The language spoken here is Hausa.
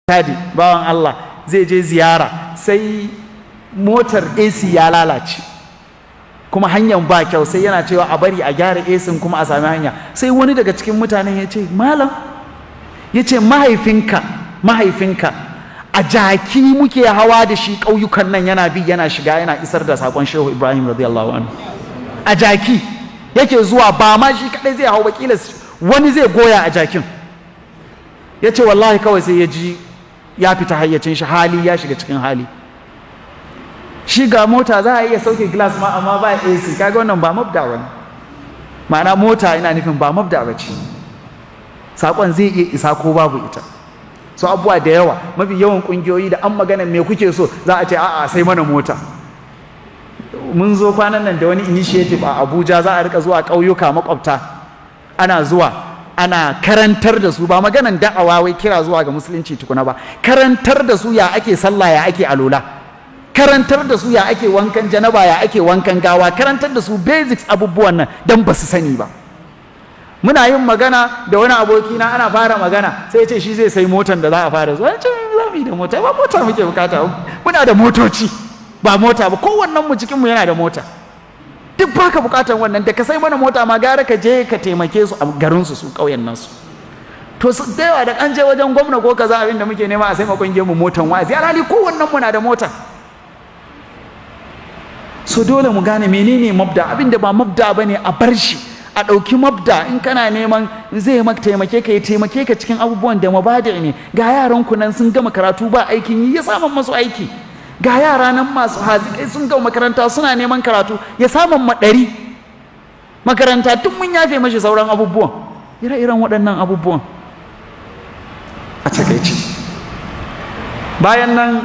tadi bawan Allah zai je ziyara sai motar AC ya lalace kuma hanyar ba kyau, sai yana cewa a bari a gyara AC kuma a sami hanya. Sai wani daga cikin mutanen ya ce, malam, ya ce mahaifinka a jaki muke hawa da shi ƙauyukan nan, yana bi yana shiga yana isar da saƙon Shehu Ibrahim radiyallahu anhu. A jaki yake zuwa, ba ma shi kaɗai zai hau, kila wani zai goya a jakin. Ya ce wallahi kawai sai ya ji ya fita hayyacin shi, hali ya shiga cikin hali. Shi ga mota za a iya sauke glass ma amma ba AC, kaga wannan ba mabda wani. Ma'ana mota ina nufin ba mabda ba ce, saƙon zai iya isa ko babu ita. So abubuwa da yawa, mafi yawan ƙungiyoyi da an magana me kuke so za a ce a'a sai mana mota. Mun zo kwanan nan da wani initiative a Abuja, za a rika zuwa ƙauyuka makwabta, ana zuwa ana karantar da su, ba maganan da'awa wai kira zuwa ga musulunci tukuna ba, karantar da su ya ake sallah, ya ake alola, karantar da su ya ake wankan janaba, ya ake wankan gawa, karantar da su basics abubuwan nan don ba su sani ba. Muna yin magana da wani abokina, ana fara magana sai ya ce shi zai sai motan da za a fara zuwa. Ce za mu yi da mota, ba mota muke bukata, muna da motoci ba mota ba, kowannen mu cikin mu yana da mota. Duk baka bukatan wannan, da ka sai mana mota ma gara ka je ka taimake su a garin su ƙauyen nasu. To su da yawa da an je wajen gwamna ko kaza abin da muke nema a sai makon mu motan wa'azi, alhali kowannen mu na da mota. So dole mu gane menene mabda, abin da ba mabda bane a bar shi, a ɗauki mabda. In kana neman zai maka taimake ka, ya taimake ka cikin abubuwan da mabada ne. Ga yaran ku nan sun gama karatu ba aikin yi, ya samun masu aiki. Ga yara nan masu hazikai sun gama makaranta suna neman karatu, ya samun maɗari makaranta, tun mun yafe mashi sauran abubuwan. Ire-iren waɗannan abubuwan a takaici. Bayan nan